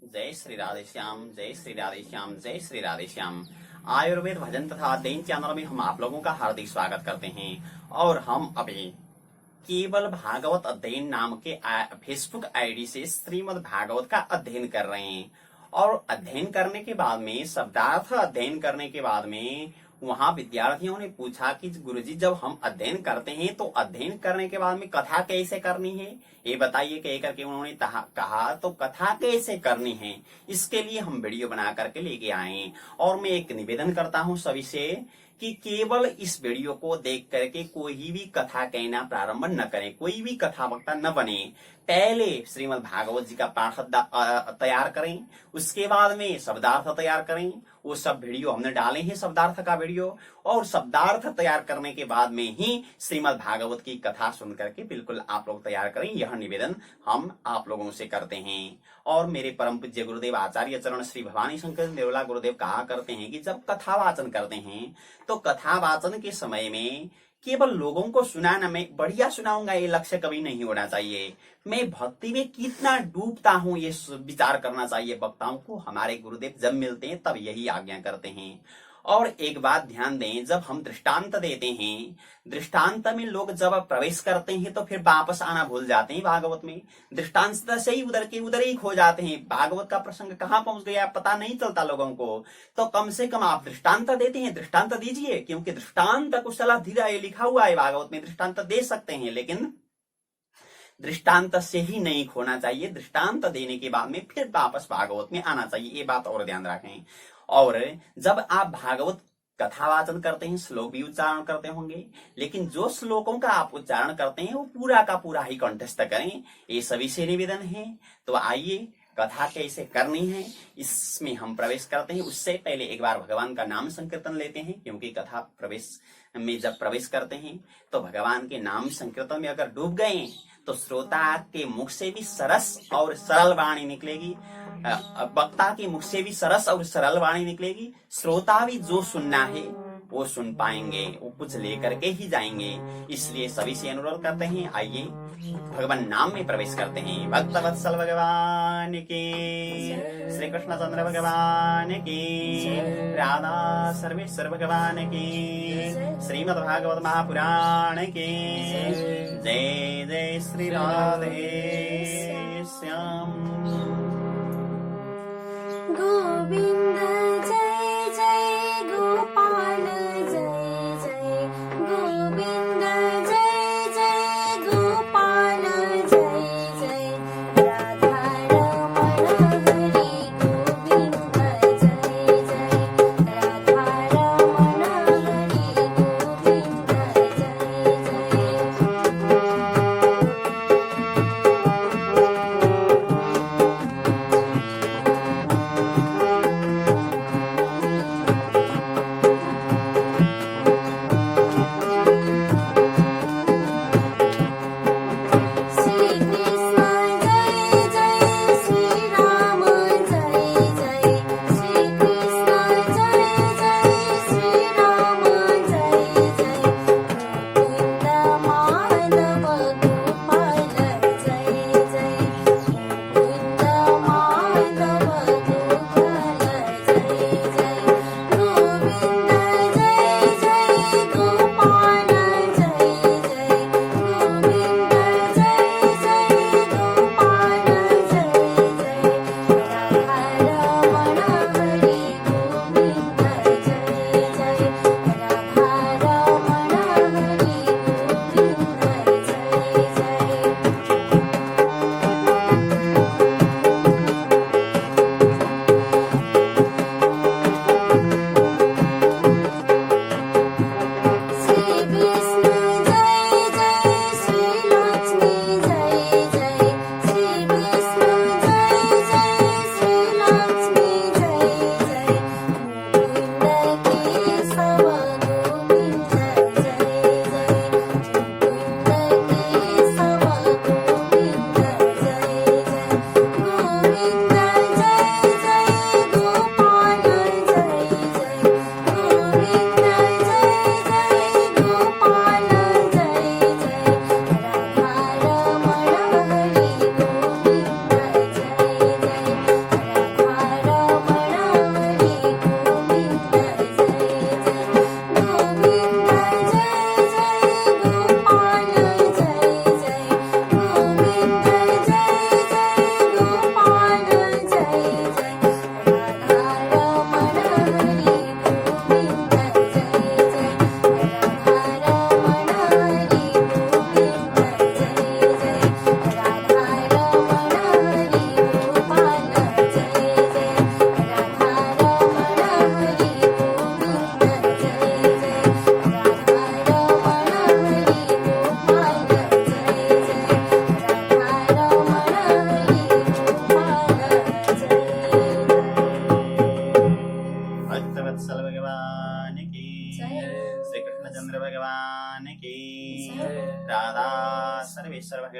जय श्री राधे श्याम, जय श्री राधे श्याम, जय श्री राधे श्याम। आयुर्वेद भजन तथा अध्ययन चैनल में हम आप लोगों का हार्दिक स्वागत करते हैं और हम अभी केवल भागवत अध्ययन नाम के फेसबुक आईडी से श्रीमद् भागवत का अध्ययन कर रहे हैं। और अध्ययन करने के बाद में, शब्दार्थ अध्ययन करने के बाद में वहां विद्यार्थियों ने पूछा कि गुरुजी जब हम अध्ययन करते हैं तो अध्ययन करने के बाद में कथा कैसे करनी है, ये बताइए। कह करके उन्होंने कहा तो कथा कैसे करनी है, इसके लिए हम वीडियो बना करके लेके आए। और मैं एक निवेदन करता हूं सभी से कि केवल इस वीडियो को देख करके कोई भी कथा कहना प्रारंभ न करें, कोई भी कथा वक्ता न बने। पहले श्रीमद् भागवत जी का पाठ तैयार करें, उसके बाद में शब्दार्थ तैयार करें। वो सब वीडियो हमने डाले हैं, शब्दार्थ का वीडियो। और शब्दार्थ तैयार करने के बाद में ही श्रीमद् भागवत की कथा सुन करके बिल्कुल आप लोग तैयार करें। यह निवेदन हम आप लोगों से करते हैं। और मेरे परम पूज्य गुरुदेव आचार्य चरण श्री भवानी शंकर निर्मला गुरुदेव कहा करते हैं कि जब कथा वाचन करते हैं तो कथा वाचन के समय में केवल लोगों को सुनाना, मैं बढ़िया सुनाऊंगा, ये लक्ष्य कभी नहीं होना चाहिए। मैं भक्ति में कितना डूबता हूँ ये विचार करना चाहिए वक्ताओं को। हमारे गुरुदेव जब मिलते हैं तब यही आज्ञा करते हैं। और एक बात ध्यान दें, जब हम दृष्टांत देते हैं, दृष्टांत में लोग जब प्रवेश करते हैं तो फिर वापस आना भूल जाते हैं। भागवत में दृष्टांत से ही उधर के उधर ही खो जाते हैं। भागवत का प्रसंग कहाँ पहुंच गया पता नहीं चलता लोगों को। तो कम से कम आप दृष्टांत देते हैं, दृष्टांत दीजिए, क्योंकि दृष्टांत कुशला धीरा ये लिखा हुआ है भागवत में। दृष्टांत दे सकते हैं लेकिन दृष्टांत से ही नहीं खोना चाहिए। दृष्टांत देने के बाद में फिर वापस भागवत में आना चाहिए, ये बात और ध्यान रखें। और जब आप भागवत कथा वाचन करते हैं, श्लोक भी उच्चारण करते होंगे, लेकिन जो श्लोकों का आप उच्चारण करते हैं वो पूरा का पूरा ही कंठस्थ करें, ये सभी से निवेदन है। तो आइए कथा कैसे करनी है इसमें हम प्रवेश करते हैं। उससे पहले एक बार भगवान का नाम संकीर्तन लेते हैं, क्योंकि कथा प्रवेश में जब प्रवेश करते हैं तो भगवान के नाम संकीर्तन में अगर डूब गए तो श्रोता के मुख से भी सरस और सरल वाणी निकलेगी, वक्ता के मुख से भी सरस और सरल वाणी निकलेगी। श्रोता भी जो सुनना है वो सुन पाएंगे, वो कुछ लेकर के ही जाएंगे। इसलिए सभी से अनुरोध करते हैं, आइए भगवान नाम में प्रवेश करते हैं। भक्त वत्सल भगवान की, श्री कृष्ण चंद्र भगवान की, राधा सर्वेश्वर भगवान की, श्रीमद् भागवत महापुराण की जय जय श्री राधे श्याम। गोविंद जय जय गोपाल जय जय, गोविंद जय जय गोपाल जय जय, राधा रमण हरि गोविंद जय जय, राधा रमण हरि गोविंद जय जय।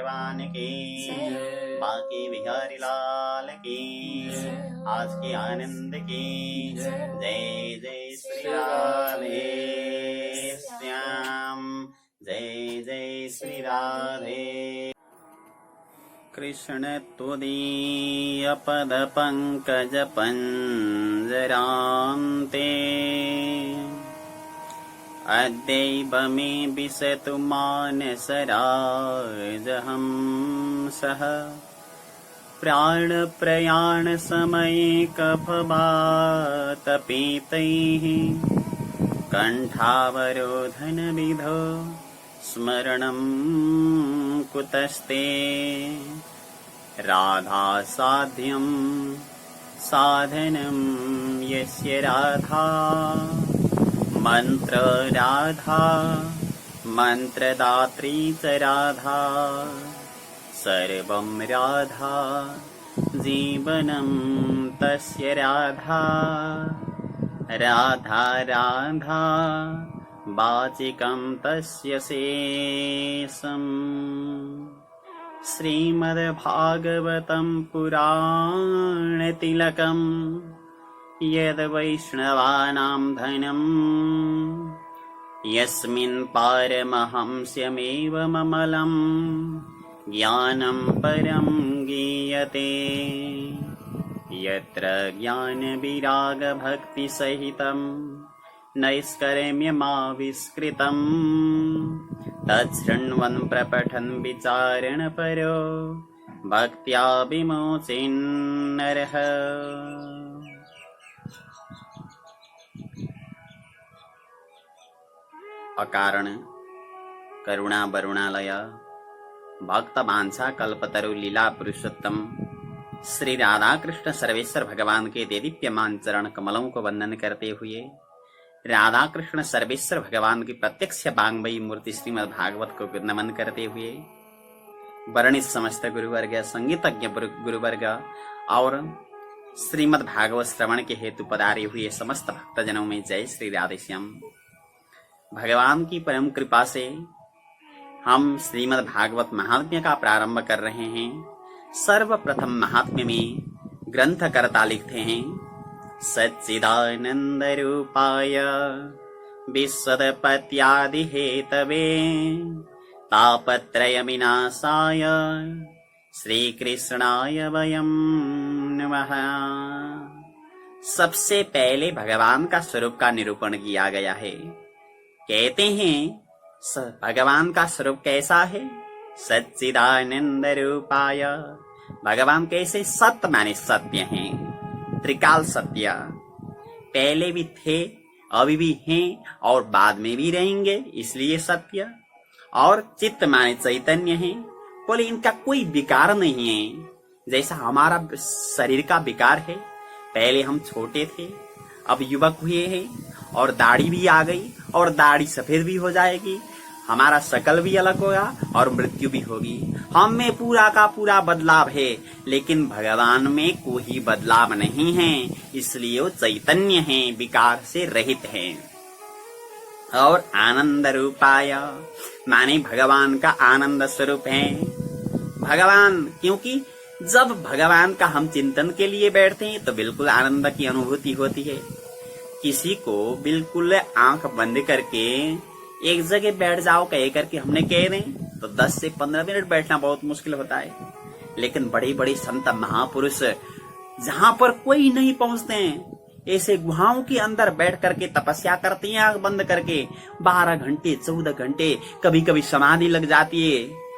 भगवान की, जय। बाकी बिहारी लाल की, जय। आज के आनंद की। जय। जय जय श्री राधे श्याम, जय जय श्री राधे। कृष्ण तुदीय पद पंकज पंजरान्ते, अद्यैव मे विशतु मानसराजहंसः, प्राणप्रयाण समये कफवातपीतैः, कण्ठावरोधनविधौ स्मरणं कुतस्ते, राधासाध्यं साधनं यस्य राधा, मंत्र राधा मंत्रदात्री च राधा, सर्वं राधा जीवनं तस्य राधा, राधा राधा वाचिकं तस्य शेषम्। श्रीमद्भागवतं पुराणतिलकम् यद् वैष्णवानां धनम्, यस्मिन् पारमहंस्यमेवममलं ज्ञानं परं गीयते, यत्र ज्ञानविरागभक्तिसहितं नैष्कर्म्यमाविष्कृतम्, तच्छृण्वन् प्रपठन् विचारणपरो भक्त्या विमोचेन्नरः। अकारण करुणा वरुणालय भक्त वांछा कल्पतरु लीला पुरुषोत्तम श्री राधा कृष्ण सर्वेश्वर भगवान के देदीप्यमान चरण कमलों को वंदन करते हुए, राधा कृष्ण सर्वेश्वर भगवान की प्रत्यक्ष वांगमयी मूर्ति श्रीमद् भागवत को नमन करते हुए, वर्णित समस्त गुरुवर्ग, संगीतज्ञ गुरुवर्ग और श्रीमद् भागवत श्रवण के हेतु पधारे हुए समस्त भक्तजनों में जय श्री राधेश्याम। भगवान की परम कृपा से हम श्रीमद् भागवत महात्म्य का प्रारंभ कर रहे हैं। सर्वप्रथम महात्म्य में ग्रंथकर्ता लिखते हैं, सच्चिदानंद रूपाय विश्वोत्पत्त्यादि हेतवे तापत्रय विनाशाय श्री कृष्णाय वयं नमः। सबसे पहले भगवान का स्वरूप का निरूपण किया गया है। कहते हैं भगवान का स्वरूप कैसा है? सच्चिदानंद रूपाय। भगवान कैसे? सत्य माने सत्य हैं, त्रिकाल सत्य, पहले भी थे, अभी भी हैं और बाद में भी रहेंगे, इसलिए सत्य। और चित्त माने चैतन्य है, बोले इनका कोई विकार नहीं है। जैसा हमारा शरीर का विकार है, पहले हम छोटे थे, अब युवक हुए हैं और दाढ़ी भी आ गई और दाढ़ी सफेद भी हो जाएगी, हमारा शकल भी अलग होगा और मृत्यु भी होगी। हम में पूरा का पूरा बदलाव है, लेकिन भगवान में कोई बदलाव नहीं है, इसलिए वो चैतन्य है, विकार से रहित है। और आनंद रूपाय माने भगवान का आनंद स्वरूप है। भगवान, क्योंकि जब भगवान का हम चिंतन के लिए बैठते हैं तो बिल्कुल आनंद की अनुभूति होती है। किसी को बिल्कुल आंख बंद करके एक जगह बैठ जाओ कह करके हमने कह दें तो 10 से 15 मिनट बैठना बहुत मुश्किल होता है। लेकिन बड़े बड़े संत महापुरुष जहां पर कोई नहीं पहुंचते हैं, ऐसे गुहाओं के अंदर बैठ करके तपस्या करती हैं, आंख बंद करके 12 घंटे 14 घंटे, कभी कभी समाधि लग जाती है।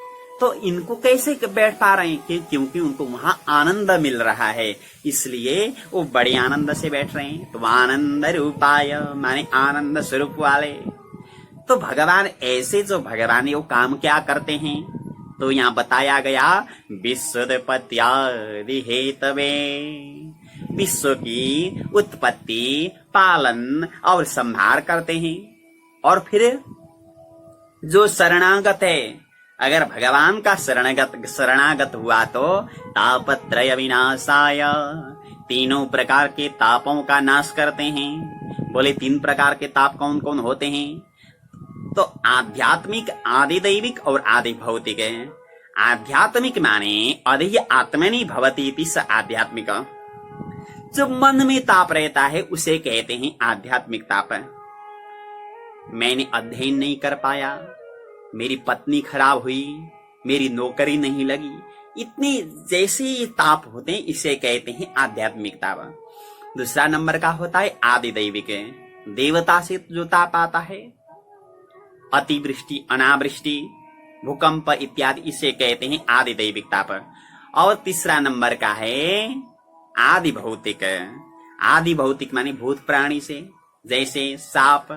तो इनको कैसे बैठ पा रहे हैं? क्योंकि उनको वहां आनंद मिल रहा है, इसलिए वो बड़े आनंद से बैठ रहे हैं। तो आनंद रूपाय माने आनंद स्वरूप वाले। तो भगवान ऐसे जो भगवान वो काम क्या करते हैं, तो यहाँ बताया गया विश्वोत्पत्त्यादि हेतवे, विश्व की उत्पत्ति, पालन और संहार करते हैं। और फिर जो शरणागत है, अगर भगवान का शरणागत हुआ तो तापत्रय विनाशाय, तीनों प्रकार के तापों का नाश करते हैं। बोले 3 प्रकार के ताप कौन कौन होते हैं? तो आध्यात्मिक, आदि दैविक और आदि भौतिक है। आध्यात्मिक माने अधि आत्मनि भवति इति स आध्यात्मिक। जो मन में ताप रहता है उसे कहते हैं आध्यात्मिक ताप। मैंने अध्ययन नहीं कर पाया, मेरी पत्नी खराब हुई, मेरी नौकरी नहीं लगी, इतने जैसे ये ताप होते हैं इसे कहते हैं आध्यात्मिक ताप। दूसरा नंबर का होता है आदिदैविक, देवता से जो ताप आता है, अतिवृष्टि, अनावृष्टि, भूकंप इत्यादि, इसे कहते हैं आदिदैविक ताप। और तीसरा नंबर का है आदि भौतिक। आदि भौतिक माने भूत प्राणी से, जैसे सांप,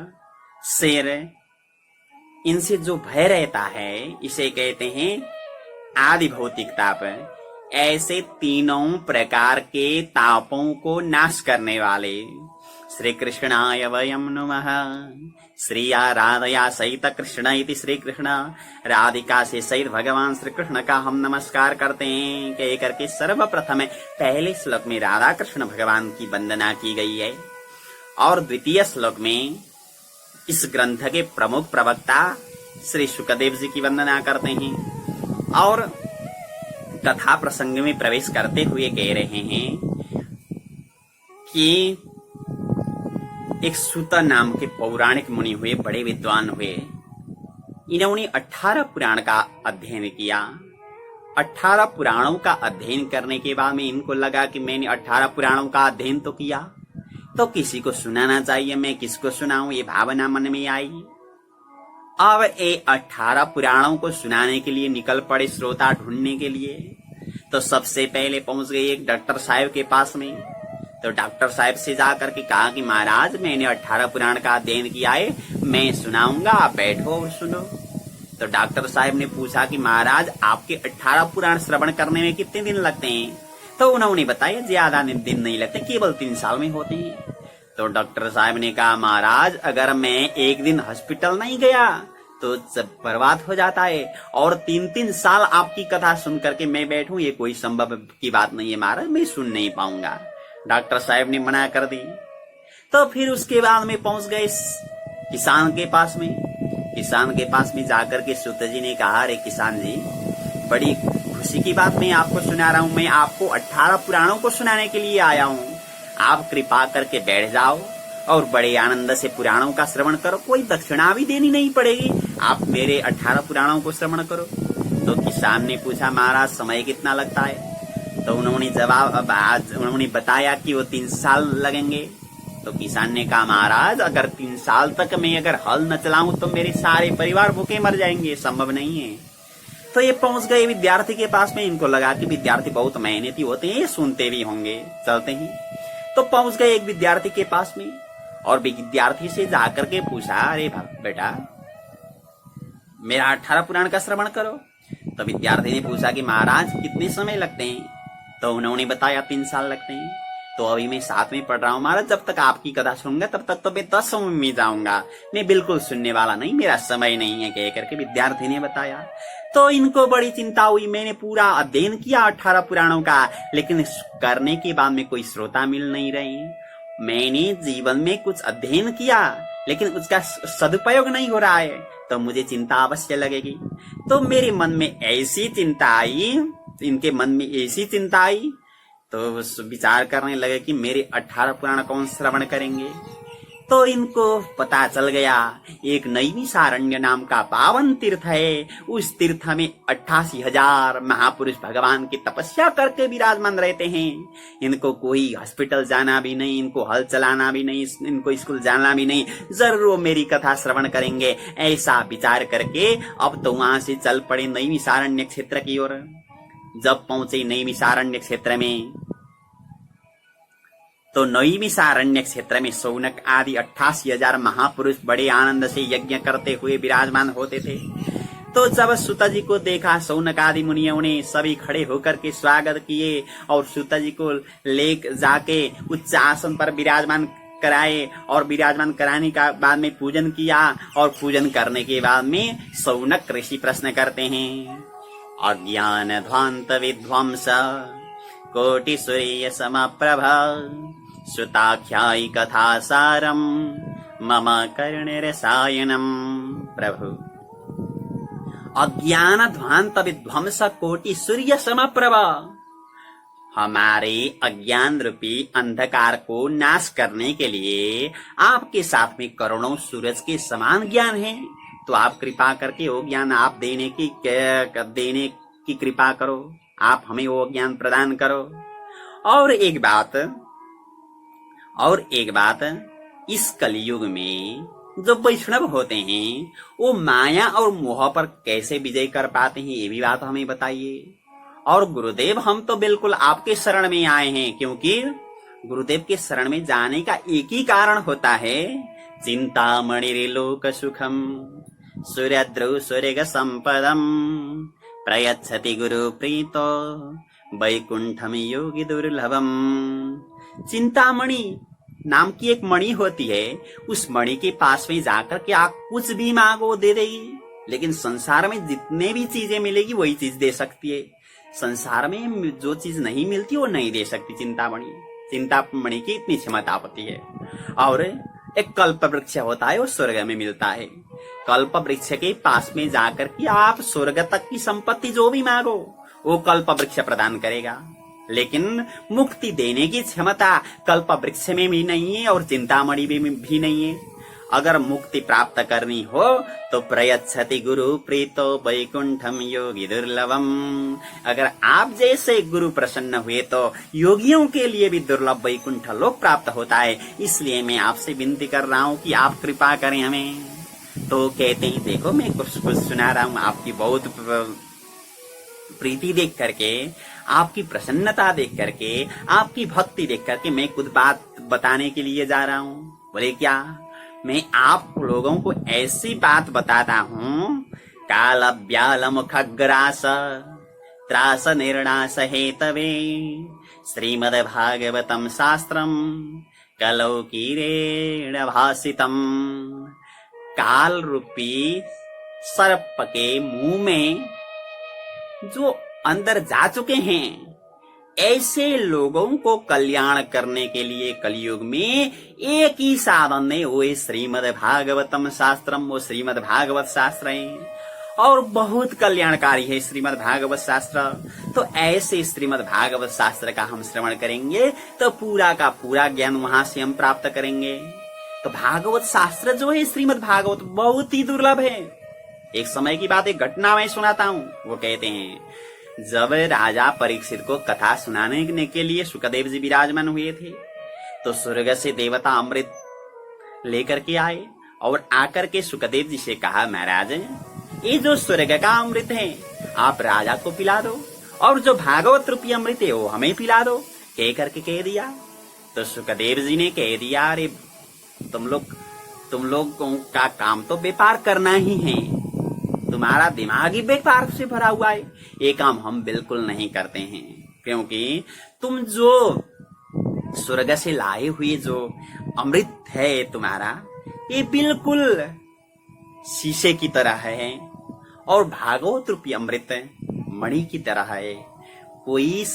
शेर, इनसे जो भय रहता है इसे कहते हैं आदि भौतिक ताप। ऐसे तीनों प्रकार के तापों को नाश करने वाले श्री कृष्णाय वयम नमः। श्रीया राधया सहित कृष्ण इति श्री कृष्ण, राधिका से सहित भगवान श्री कृष्ण का हम नमस्कार करते हैं। कह करके सर्वप्रथम पहले श्लोक में राधा कृष्ण भगवान की वंदना की गई है और द्वितीय श्लोक में इस ग्रंथ के प्रमुख प्रवक्ता श्री शुकदेव जी की वंदना करते हैं। और कथा प्रसंग में प्रवेश करते हुए कह रहे हैं कि एक सूत नाम के पौराणिक मुनि हुए, बड़े विद्वान हुए। इन्होंने 18 पुराण का अध्ययन किया। 18 पुराणों का अध्ययन करने के बाद में इनको लगा कि मैंने 18 पुराणों का अध्ययन तो किया, तो किसी को सुनाना चाहिए, मैं किसको सुनाऊं, ये भावना मन में आई। अब ये 18 पुराणों को सुनाने के लिए निकल पड़े श्रोता ढूंढने के लिए। तो सबसे पहले पहुंच गए एक डॉक्टर साहब के पास में। तो डॉक्टर साहब से जाकर के कहा कि महाराज मैंने 18 पुराण का अध्ययन किया है, मैं सुनाऊंगा, आप बैठो और सुनो। तो डॉक्टर साहब ने पूछा कि महाराज आपके 18 पुराण श्रवण करने में कितने दिन लगते हैं? तो उन्होंने बताया ज्यादा दिन नहीं लगते, केवल 3 साल में होते हैं। तो डॉक्टर साहब ने कहा महाराज अगर मैं एक दिन हॉस्पिटल नहीं गया तो सब बर्बाद हो जाता है, और 3-3 साल आपकी कथा सुन करके मैं बैठूं ये कोई संभव की बात नहीं है महाराज, मैं सुन नहीं पाऊंगा। डॉक्टर साहब ने मना कर दी। तो फिर उसके बाद में पहुंच गए किसान के पास में। किसान के पास में जाकर के सूत जी ने कहा, अरे किसान जी बड़ी खुशी की बात मैं आपको सुना रहा हूं, मैं आपको 18 पुराणों को सुनाने के लिए आया हूं, आप कृपा करके बैठ जाओ और बड़े आनंद से पुराणों का श्रवण करो, कोई दक्षिणा भी देनी नहीं पड़ेगी, आप मेरे 18 पुराणों को श्रवण करो। तो किसान ने पूछा महाराज समय कितना लगता है? तो उन्होंने उन्होंने बताया कि वो 3 साल लगेंगे। तो किसान ने कहा महाराज अगर 3 साल तक मैं अगर हल न चलाऊं तो मेरे सारे परिवार भूखे मर जाएंगे, संभव नहीं है। तो ये पहुंच गए विद्यार्थी के पास में। इनको लगा कि विद्यार्थी बहुत मेहनती होते हैं, ये सुनते भी होंगे, चलते हैं। तो पहुंच गए एक विद्यार्थी के पास में और विद्यार्थी से जाकर के पूछा, अरे बेटा मेरा 18 पुराण का श्रवण करो। तो विद्यार्थी ने पूछा कि महाराज कितने समय लगते हैं? तो उन्होंने बताया 3 साल लगते हैं। तो अभी मैं 7 में पढ़ रहा हूँ महाराज, जब तक आपकी कथा सुनूंगा तब तक तो मैं 10 में जाऊंगा, मैं बिल्कुल सुनने वाला नहीं, मेरा समय नहीं है, कह करके विद्यार्थी ने बताया। तो इनको बड़ी चिंता हुई, मैंने पूरा अध्ययन किया 18 पुराणों का, लेकिन करने के बाद में कोई श्रोता मिल नहीं रहे। मैंने जीवन में कुछ अध्ययन किया लेकिन उसका सदुपयोग नहीं हो रहा है, तो मुझे चिंता अवश्य लगेगी। तो मेरे मन में ऐसी चिंता आई, इनके मन में ऐसी चिंता आई, तो विचार करने लगे कि मेरे 18 पुराण कौन श्रवण करेंगे। तो इनको पता चल गया एक नैमिषारण्य नाम का पावन तीर्थ है, उस तीर्थ में 88,000 महापुरुष भगवान की तपस्या करके विराजमान रहते हैं। इनको कोई हॉस्पिटल जाना भी नहीं, इनको हल चलाना भी नहीं, इनको स्कूल जाना भी नहीं, जरूर मेरी कथा श्रवण करेंगे। ऐसा विचार करके अब तो वहां से चल पड़े नैमिषारण्य क्षेत्र की ओर। जब पहुंचे नैमिषारण्य क्षेत्र में तो नैमिषारण्य क्षेत्र में शौनक आदि 88,000 महापुरुष बड़े आनंद से यज्ञ करते हुए विराजमान होते थे। तो जब सूत जी को देखा, शौनक आदि मुनियों ने सभी खड़े होकर के स्वागत किए और सूत जी को ले जाके उच्च आसन पर विराजमान कराए और विराजमान कराने का बाद में पूजन किया। और पूजन करने के बाद में शौनक ऋषि प्रश्न करते हैं, अज्ञान ध्वांत विध्वंस कोटि सूर्य समप्रभ श्रुताख्यायि कथा सारम मम कर्णिरसायनम। प्रभु अज्ञान ध्वांत विध्वंस कोटि सूर्य समप्रभ, हमारे अज्ञान रूपी अंधकार को नाश करने के लिए आपके साथ में करोड़ों सूरज के समान ज्ञान है। तो आप कृपा करके वो ज्ञान आप देने की कृपा करो, आप हमें वो ज्ञान प्रदान करो। और एक बात, इस कलयुग में जो वैष्णव होते हैं वो माया और मोह पर कैसे विजय कर पाते हैं, ये भी बात हमें बताइए। और गुरुदेव, हम तो बिल्कुल आपके शरण में आए हैं, क्योंकि गुरुदेव के शरण में जाने का एक ही कारण होता है, चिंतामणि लोक सुखम सूर्यद्रु स्वर्ग संपदम प्रयच्छति गुरु प्रीतो वैकुंठम योगी दुर्लभम। चिंतामणि नाम की एक मणि होती है, उस मणि के पास में जाकर के आप कुछ भी मांगो दे देगी। लेकिन संसार में जितने भी चीजें मिलेगी वही चीज दे सकती है, संसार में जो चीज नहीं मिलती वो नहीं दे सकती चिंतामणि की इतनी क्षमता होती है। और एक कल्प वृक्ष होता है, वो स्वर्ग में मिलता है। कल्प वृक्ष के पास में जाकर के आप स्वर्ग तक की संपत्ति जो भी मांगो वो कल्प वृक्ष प्रदान करेगा। लेकिन मुक्ति देने की क्षमता कल्प वृक्ष में भी नहीं है और चिंतामणि में भी नहीं है। अगर मुक्ति प्राप्त करनी हो तो प्रयच्छति गुरु प्रीतो वैकुंठम योगी दुर्लभम। अगर आप जैसे गुरु प्रसन्न हुए तो योगियों के लिए भी दुर्लभ वैकुंठ लोक प्राप्त होता है। इसलिए मैं आपसे विनती कर रहा हूँ कि आप कृपा करें हमें। तो कहते हैं, देखो मैं कुछ सुना रहा हूँ, आपकी बहुत प्रीति देख करके, आपकी प्रसन्नता देख करके, आपकी भक्ति देख करके मैं कुछ बात बताने के लिए जा रहा हूँ। बोले क्या? मैं आप लोगों को ऐसी बात बताता हूँ, काल व्यालम खग्रास त्रास निर्णास हेतवे श्रीमद् भागवतम शास्त्रम कलौकीरेण भासितम। काल रूपी सर्प के मुंह में जो अंदर जा चुके हैं, ऐसे लोगों को कल्याण करने के लिए कलयुग में एक ही साधन है, वो श्रीमद् भागवतम शास्त्रम। वो श्रीमद् भागवत शास्त्र है और बहुत कल्याणकारी है श्रीमद् भागवत शास्त्र। तो ऐसे श्रीमद् भागवत शास्त्र का हम श्रवण करेंगे तो पूरा का पूरा ज्ञान वहां से हम प्राप्त करेंगे। तो भागवत शास्त्र जो है श्रीमद् भागवत बहुत ही दुर्लभ है। एक समय की बात, एक घटना मैं सुनाता हूँ। वो कहते हैं, जब राजा परीक्षित को कथा सुनाने के लिए सुखदेव जी विराजमान हुए थे तो स्वर्ग से देवता अमृत लेकर के आए और आकर के सुखदेव जी से कहा, महाराज ये जो स्वर्ग का अमृत है आप राजा को पिला दो और जो भागवत रूपी अमृत है वो हमें पिला दो, कह करके कह दिया। तो सुखदेव जी ने कह दिया, अरे तुम लोग का काम तो व्यापार करना ही है, तुम्हारा दिमाग ही व्यापार से भरा हुआ है, ये काम हम बिल्कुल नहीं करते हैं। क्योंकि तुम जो स्वर्ग से लाए हुए जो अमृत है तुम्हारा, ये बिल्कुल शीशे की तरह है और भागवत रूपी अमृत मणि की तरह है। कोई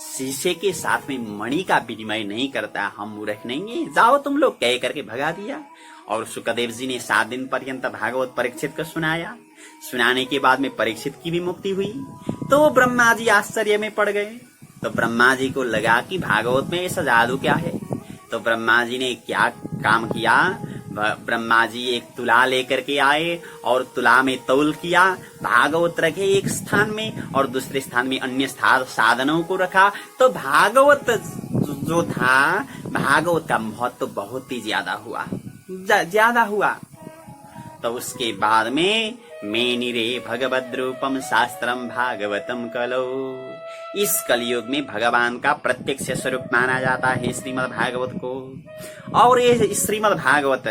शीशे के साथ में मणि का विनिमय नहीं करता, हम मूर्ख नहीं है, जाओ तुम लोग, कह करके भगा दिया। और सुखदेव जी ने 7 दिन पर्यंत भागवत परीक्षित को सुनाया। सुनाने के बाद में परीक्षित की भी मुक्ति हुई। तो ब्रह्मा जी आश्चर्य में पड़ गए। तो ब्रह्मा जी को लगा कि भागवत में ऐसा जादू क्या है। तो ब्रह्मा जी ने क्या काम किया, ब्रह्मा जी एक तुला लेकर के आए और तुला में तौल किया, भागवत रखे एक स्थान में और दूसरे स्थान में अन्य साधनों को रखा। तो भागवत जो था, भागवत का महत्व तो बहुत ही ज्यादा हुआ। तो उसके बाद में मेनिरे भगवद रूपम शास्त्रम भागवतम कलो। इस कलयुग में भगवान का प्रत्यक्ष स्वरूप माना जाता है श्रीमद् भागवत को। और ये श्रीमद् भागवत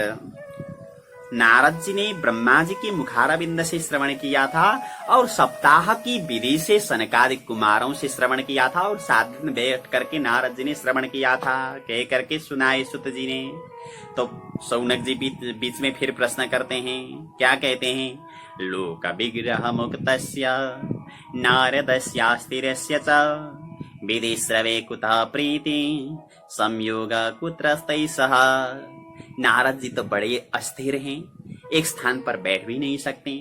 नारद जी ने ब्रह्मा जी के मुखारविंद से श्रवण किया था और सप्ताह की विधि से सनकादिक कुमारों से श्रवण किया था और 7 दिन बैठ करके नारद जी ने श्रवण किया था, कह करके सुनाए सुत जी ने। तो सौनक जी बीच में फिर प्रश्न करते हैं, क्या कहते हैं, लोक विग्रह मुक्तस्य नारदस्यास्तिरस्य च विधि श्रवे कुतः प्रीति संयोग कुत्रस्तै सह। नारद जी तो बड़े अस्थिर हैं, एक स्थान पर बैठ भी नहीं सकते।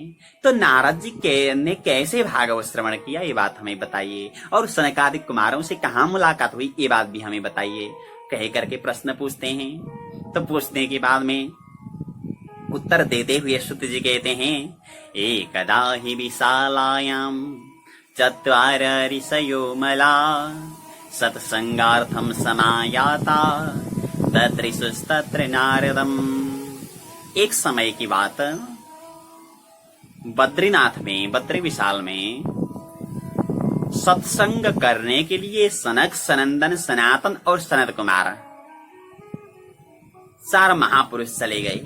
तो नारद जी ने कैसे भागवत श्रवण किया, ये बात हमें बताइए। और सनकादिक कुमारों से कहाँ मुलाकात हुई, ये बात भी हमें बताइए। कह करके प्रश्न पूछते हैं। तो पूछने के बाद में उत्तर देते हुए श्रुत जी कहते हैं, एकदा हि विशालायाम चत्वार ऋषयो मला सत्संगार्थम समायाता तत्रिषुस्तत्र नारदम। एक समय की बात, बद्रीनाथ में, बद्री विशाल में सत्संग करने के लिए सनक, सनंदन, सनातन और सनत कुमार 4 महापुरुष चले गए।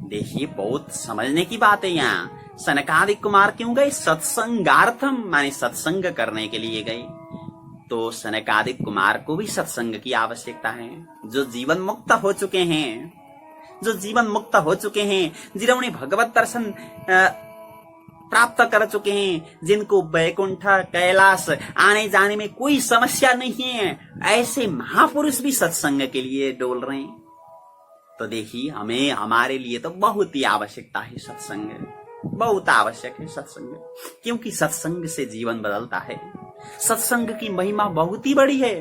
देखिए, बहुत समझने की बात है यहाँ। सनकादिक कुमार क्यों गए? सत्संगार्थम, माने सत्संग करने के लिए गए। तो सनकादिक कुमार को भी सत्संग की आवश्यकता है। जो जीवन मुक्त हो चुके हैं, जो जीवन मुक्त हो चुके हैं, जिन्होंने भगवत दर्शन प्राप्त कर चुके हैं, जिनको वैकुंठ कैलाश आने जाने में कोई समस्या नहीं है, ऐसे महापुरुष भी सत्संग के लिए डोल रहे हैं। तो देखिए, हमें, हमारे लिए तो बहुत ही आवश्यकता है सत्संग, बहुत आवश्यक है सत्संग, क्योंकि सत्संग से जीवन बदलता है। सत्संग की महिमा बहुत ही बड़ी है।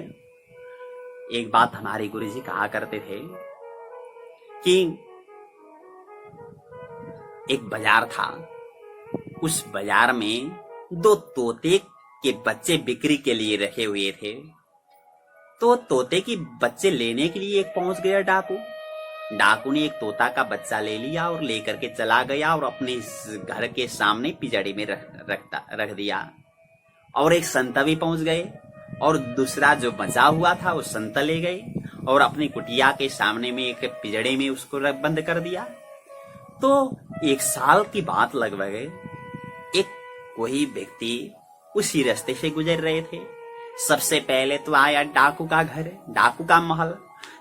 एक बात हमारे गुरुजी कहा करते थे कि एक बाजार था, उस बाजार में 2 तोते के बच्चे बिक्री के लिए रखे हुए थे। तो तोते के बच्चे लेने के लिए एक पहुंच गया डाकू। डाकू ने एक तोता का बच्चा ले लिया और लेकर के चला गया और अपने घर के सामने पिंजड़े में रख दिया। और एक संत भी पहुंच गए और दूसरा जो बचा हुआ था वो संत ले गए और अपनी कुटिया के सामने में एक पिंजड़े में उसको बंद कर दिया। तो 1 साल की बात लगभग, एक कोई व्यक्ति उसी रास्ते से गुजर रहे थे। सबसे पहले तो आया डाकू का घर, डाकू का महल।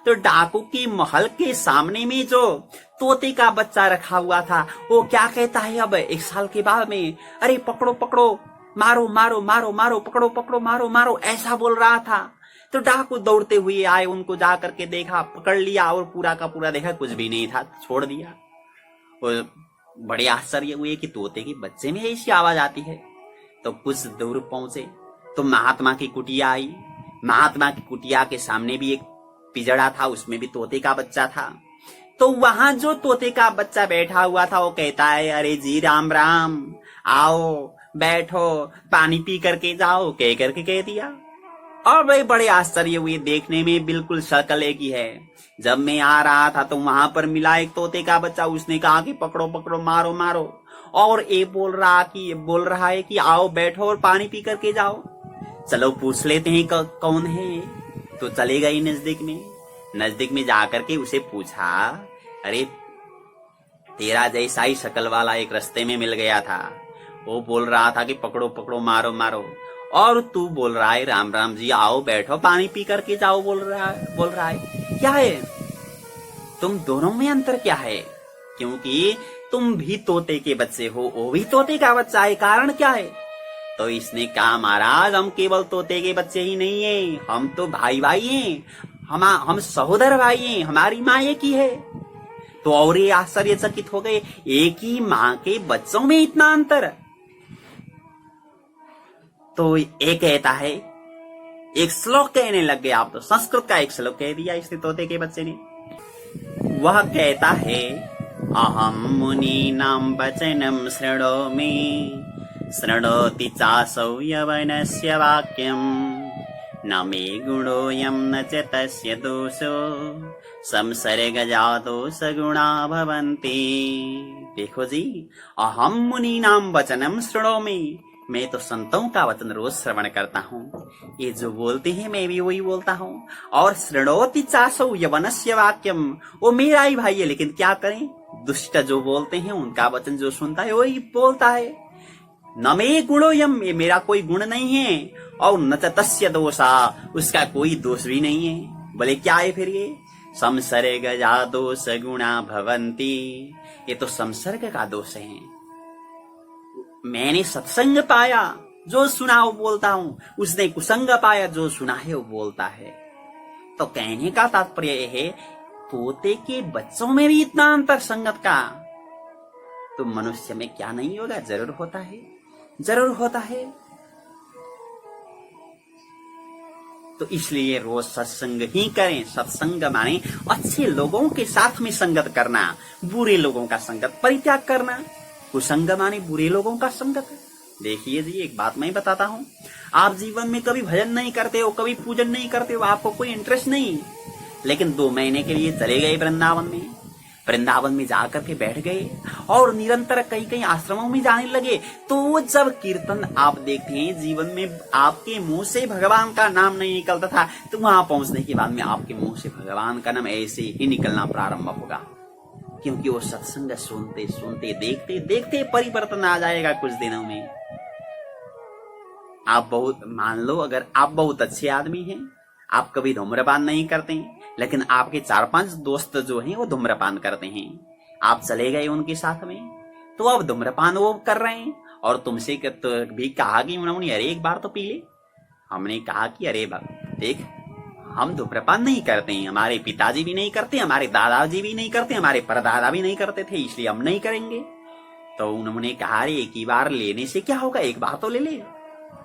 तो डाकू के महल के सामने में जो तोते का बच्चा रखा हुआ था, वो क्या कहता है अब 1 साल के बाद में, अरे पकड़ो पकड़ो, मारो मारो मारो मारो, पकड़ो पकड़ो, मारो मारो, ऐसा बोल रहा था। तो डाकू दौड़ते हुए आए, उनको जा करके देखा, पकड़ लिया और पूरा का पूरा देखा, कुछ भी नहीं था, छोड़ दिया। और बड़े आश्चर्य हुए कि तोते के बच्चे में ऐसी आवाज आती है। तो कुछ दूर पहुंचे तो महात्मा की कुटिया आई। महात्मा की कुटिया के सामने भी एक पिंजड़ा था, उसमें भी तोते का बच्चा था। तो वहां जो तोते का बच्चा बैठा हुआ था, वो कहता है, अरे जी राम राम, आओ बैठो, पानी पी करके जाओ, कह करके कह दिया। और भाई बड़े आश्चर्य हुए, देखने में बिल्कुल शक्ल एक ही है। जब मैं आ रहा था तो वहां पर मिला एक तोते का बच्चा, उसने कहा कि पकड़ो पकड़ो, मारो मारो, और ये बोल रहा है कि आओ बैठो और पानी पी करके जाओ। चलो पूछ लेते हैं कौन है। तो चले गए नजदीक में जाकर के उसे पूछा, अरे तेरा जैसा ही शक्ल वाला एक रास्ते में मिल गया था, वो बोल रहा था कि पकड़ो पकड़ो, मारो मारो, और तू बोल रहा है राम राम जी, आओ बैठो पानी पी करके जाओ, बोल रहा है। क्या है तुम दोनों में अंतर क्या है? क्योंकि तुम भी तोते के बच्चे हो, वो भी तोते का बच्चा है, कारण क्या है? तो इसने कहा, महाराज हम केवल तोते के बच्चे ही नहीं है, हम तो भाई भाई हैं, हम सहोदर भाई हैं, हमारी माँ एक ही है। तो और ये आश्चर्यचकित हो गए, एक ही माँ के बच्चों में इतना अंतर। तो ये कहता है, एक श्लोक कहने लग गया, आप तो संस्कृत का एक श्लोक कह दिया इसने तोते के बच्चे ने। वह कहता है, अहम मुनीनां वचनं शृणोमि शृणोति चासौ यवनस्य वाक्यं न मे गुणोऽयं न च तस्य दोषो संसर्गजातो सगुणा भवन्ति। देखो जी, अहम मुनीनां वचनं शृणोमि, मैं तो संतों का वचन रोज श्रवण करता हूँ, ये जो बोलते हैं मैं भी वही बोलता हूँ। और शृणोति चासौ यवनस्य वाक्यम, वो मेरा ही भाई है, लेकिन क्या करें, दुष्ट जो बोलते हैं उनका वचन जो सुनता है वही बोलता है। न मे गुणोयम, ये मेरा कोई गुण नहीं है, और न च तस्य दोषा, उसका कोई दोष भी नहीं है। बोले क्या है फिर ये? संसर्गजा दोष गुणा भवन्ति, ये तो संसर्ग का दोष है। मैंने सत्संग पाया, जो सुना वो बोलता हूं, उसने कुसंग पाया, जो सुना है वो बोलता है। तो कहने का तात्पर्य है तोते के बच्चों में भी इतना अंतर संगत का, तो मनुष्य में क्या नहीं होगा? जरूर होता है, जरूर होता है। तो इसलिए रोज सत्संग ही करें। सत्संग माने अच्छे लोगों के साथ में संगत करना, बुरे लोगों का संगत परित्याग करना। कुसंग माने बुरे लोगों का संगत। देखिए जी, एक बात मैं बताता हूँ, आप जीवन में कभी भजन नहीं करते हो, कभी पूजन नहीं करते हो, आपको कोई इंटरेस्ट नहीं, लेकिन 2 महीने के लिए चले गए वृंदावन में जाकर के बैठ गए और निरंतर कई कई आश्रमों में जाने लगे, तो जब कीर्तन आप देखते हैं, जीवन में आपके मुंह से भगवान का नाम नहीं निकलता था, तो वहां पहुंचने के बाद में आपके मुंह से भगवान का नाम ऐसे ही निकलना प्रारंभ होगा। क्योंकि वो सत्संग सुनते सुनते देखते देखते परिवर्तन आ जाएगा कुछ दिनों में। आप बहुत, मान लो अगर आप बहुत अच्छे आदमी हैं, आप कभी धूम्रपान नहीं करते हैं, लेकिन आपके 4-5 दोस्त जो हैं वो धूम्रपान करते हैं, आप चले गए उनके साथ में, तो अब धूम्रपान वो कर रहे हैं और तुमसे तो भी कहा कि उन्होंने अरे एक बार तो पी ले। हमने कहा कि अरे देख, हम धूम्रपान नहीं करते हैं, हमारे पिताजी भी नहीं करते, हमारे दादाजी भी नहीं करते, हमारे परदादा भी नहीं करते थे, इसलिए हम नहीं करेंगे। तो उन्होंने कहा अरे एक ही बार लेने से क्या होगा, एक बार तो ले ले।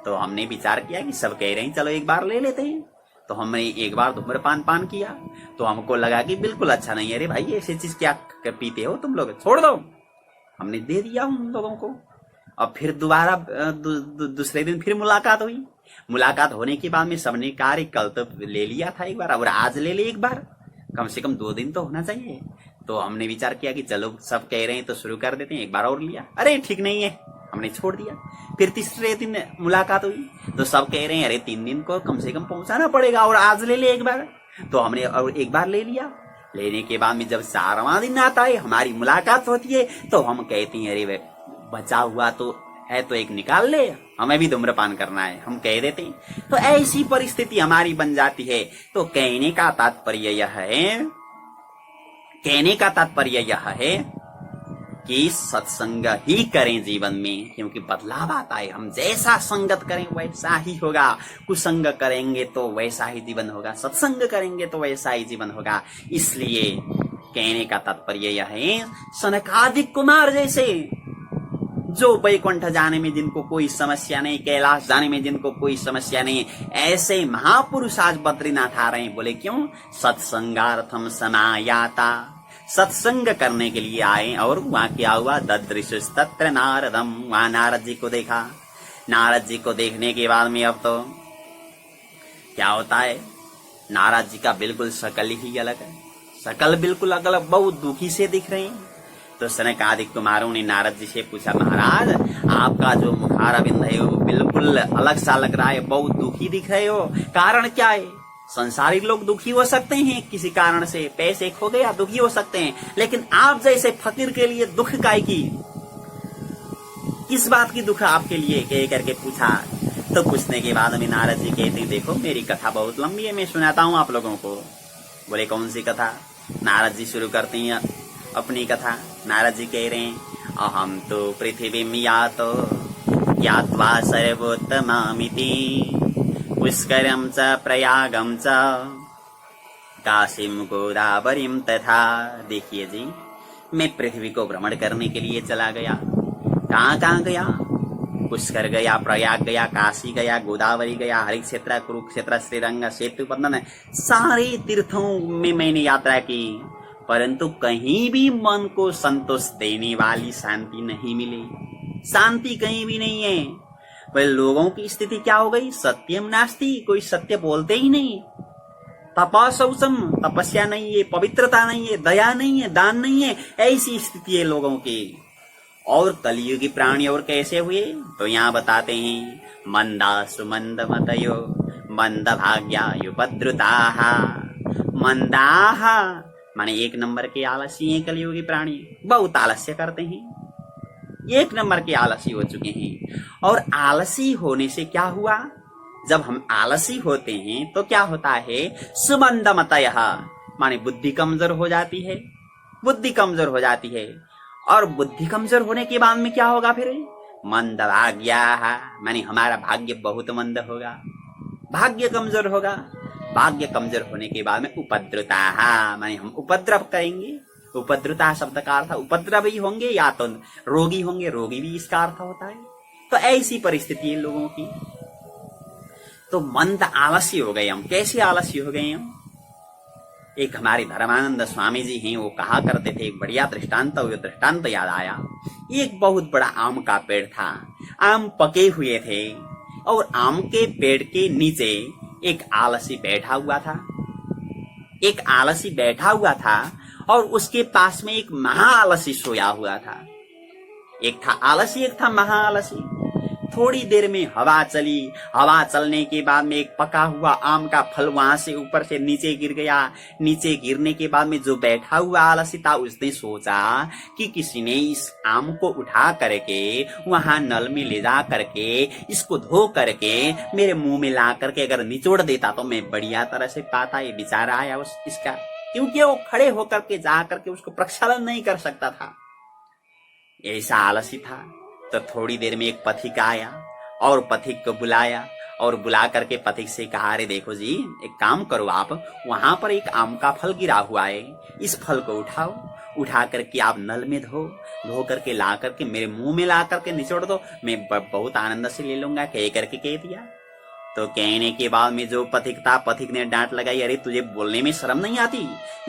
तो हमने विचार किया कि सब कह रहे हैं चलो एक बार ले लेते हैं, तो हमने एक बार धूम्रपान किया, तो हमको लगा कि बिल्कुल अच्छा नहीं है, अरे भाई ऐसी चीज क्या पीते हो तुम लोग, छोड़ दो। हमने दे दिया उन लोगों को। अब फिर दोबारा दूसरे दिन फिर मुलाकात हुई। मुलाकात होने के बाद में सबने कहा कल तो ले लिया था एक बार, और आज ले ले एक बार, कम से कम 2 दिन तो होना चाहिए। तो हमने विचार किया कि चलो सब कह रहे हैं तो शुरू कर देते हैं, एक बार और लिया, अरे ठीक नहीं है, हमने छोड़ दिया। फिर तीसरे दिन मुलाकात हुई, तो सब कह रहे हैं अरे 3 दिन को कम से कम पहुंचाना पड़ेगा, और आज ले ले एक बार। तो हमने और एक बार ले लिया। लेने के बाद में जब 4वां दिन आता है, हमारी मुलाकात होती है, तो हम कहते हैं अरे बचा हुआ तो है तो एक निकाल ले, हमें भी धूम्रपान करना है, हम कह देते हैं। तो ऐसी परिस्थिति हमारी बन जाती है। तो कहने का तात्पर्य यह है कि सत्संग ही करें जीवन में, क्योंकि बदलाव आता है। हम जैसा संगत करें वैसा ही होगा, कुसंग करेंगे तो वैसा ही जीवन होगा, सत्संग करेंगे तो वैसा ही जीवन होगा। इसलिए कहने का तात्पर्य यह है, सनकादिक कुमार जैसे जो वैकुंठ जाने में जिनको कोई समस्या नहीं, कैलाश जाने में जिनको कोई समस्या नहीं, ऐसे महापुरुष आज बद्रीनाथ आ रहे हैं। बोले क्यों? सत्संगार्थम समायाता, सत्संग करने के लिए आए। और वहां क्या हुआ? ददृशस्तत्र नारदम, वहां नारद जी को देखा। नारद जी को देखने के बाद में अब तो क्या होता है, नारद जी का बिल्कुल शकल ही अलग है, शकल बिल्कुल अलग, बहुत दुखी से दिख रहे हैं। तो सनकादिक कुमारों ने नारद जी से पूछा, महाराज आपका जो मुखारविंद है वो बिल्कुल अलग सा लग रहा है, बहुत दुखी दिख रहे हो, कारण क्या है? संसारिक लोग दुखी हो सकते हैं किसी कारण से, पैसे खो गया दुखी हो सकते हैं, लेकिन आप जैसे फकीर के लिए दुख काय की, किस बात की दुख आपके लिए, कह करके पूछा। तो पूछने के बाद में नारद जी कहते, देखो मेरी कथा बहुत लंबी है, मैं सुनाता हूँ आप लोगों को। बोले कौन सी कथा? नारद जी शुरू करते हैं अपनी कथा। नारद जी कह रहे हैं, अहम तो पृथ्वी यातो ज्ञात्वा सर्वोत्तमामिति पुष्करम च प्रयागम च काशीम गोदावरीम तथा। देखिए जी, मैं पृथ्वी को भ्रमण करने के लिए चला गया। कहाँ गया? पुष्कर गया, प्रयाग गया, काशी गया, गोदावरी गया, हरिक्षेत्र, कुरुक्षेत्र, श्रीरंग, सेतुपंदन, सारे तीर्थों में मैंने यात्रा की, परंतु कहीं भी मन को संतोष देने वाली शांति नहीं मिली। शांति कहीं भी नहीं है। पर लोगों की स्थिति क्या हो गई? सत्यम नास्ति, कोई सत्य बोलते ही नहीं। तपस्सौचम, तपस्या नहीं है, पवित्रता नहीं है, दया नहीं है, दान नहीं है, ऐसी स्थिति है लोगों की। और कलियुगी प्राणी और कैसे हुए? तो यहाँ बताते हैं, मंदासु मंद मतयो मंद भाग्यायुपद्रुताः। मंदाः माने 1 नंबर के आलसी हैं कलियुगी प्राणी, बहुत आलस्य करते हैं, 1 नंबर के आलसी हो चुके हैं। और आलसी होने से क्या हुआ? जब हम आलसी होते हैं तो क्या होता है? सुमंदमतयः माने बुद्धि कमजोर हो जाती है, बुद्धि कमजोर हो जाती है। और बुद्धि कमजोर होने के बाद में क्या होगा फिर? मंद भाग्याः माने हमारा भाग्य बहुत मंद होगा, भाग्य कमजोर होगा। भाग्य कमजोर होने के बाद में उपद्रुता, माने हम उपद्रव करेंगे। उपद्रुता शब्द का अर्थ उपद्रव ही होंगे या तो रोगी होंगे, रोगी भी इसका अर्थ होता है। तो ऐसी परिस्थिति है लोगों की। तो मंद आलसी हो गए हम। कैसे आलसी हो गए हम? एक हमारे धर्मानंद स्वामी जी हैं, वो कहा करते थे, एक बढ़िया दृष्टांत, वो दृष्टांत याद आया। एक बहुत बड़ा आम का पेड़ था, आम पके हुए थे और आम के पेड़ के नीचे एक आलसी बैठा हुआ था। एक आलसी बैठा हुआ था और उसके पास में एक महाआलसी सोया हुआ था। एक था आलसी, एक था महाआलसी। थोड़ी देर में हवा चली। हवा चलने के बाद में एक पका हुआ आम का फल वहां से ऊपर से नीचे गिर गया। नीचे गिरने के बाद में जो बैठा हुआ आलसी था उसने सोचा कि किसी ने इस आम को उठा करके वहां नल में ले जा करके इसको धो करके मेरे मुंह में ला करके अगर निचोड़ देता तो मैं बढ़िया तरह से पाता। ये बेचारा आया इसका, क्योंकि वो खड़े होकर के जा करके उसको प्रक्षालन नहीं कर सकता था। ऐसा आलसी था। तो थोड़ी देर में एक पथिक आया और पथिक को बुलाया और बुला करके पथिक से कहा, अरे देखो जी, एक काम करो, आप वहां पर एक आम का फल गिरा हुआ है, इस फल को उठाओ, उठा करके आप नल में धो करके ला करके मेरे मुंह में ला करके निचोड़ दो, मैं बहुत आनंद से ले लूंगा। कह करके कह दिया। तो कहने के बाद में जो पथिक था, पथिक ने डांट लगाई, अरे तुझे बोलने में शर्म नहीं आती?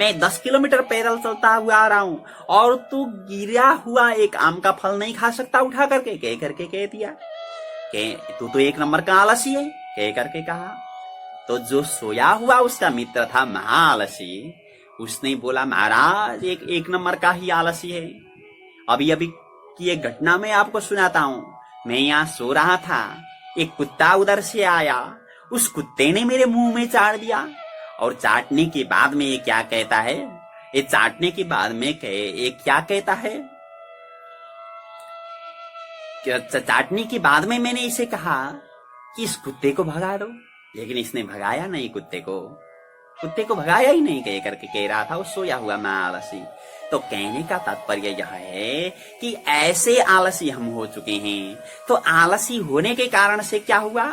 मैं 10 किलोमीटर पैदल चलता हुआ आ रहा हूं और तू गिरा हुआ एक आम का फल नहीं खा सकता उठा करके? कह करके कह दिया कि तू तो एक नंबर का आलसी है, कह करके कहा। तो जो सोया हुआ उसका मित्र था महाआलसी, उसने बोला, महाराज एक नंबर का ही आलसी है। अभी अभी की एक घटना मैं आपको सुनाता हूं। मैं यहाँ सो रहा था, एक कुत्ता उधर से आया, उस कुत्ते ने मेरे मुंह में चाट दिया और चाटने के बाद में ये क्या कहता है, ये चाटने के बाद में ये क्या कहता है, चाटने के बाद में मैंने इसे कहा कि इस कुत्ते को भगा दो, लेकिन इसने भगाया नहीं, कुत्ते को भगाया ही नहीं, कह करके कह रहा था वो सोया हुआ मैं आलसी। तो कहने का तात्पर्य यह है कि ऐसे आलसी हम हो चुके हैं। तो आलसी होने के कारण से क्या हुआ?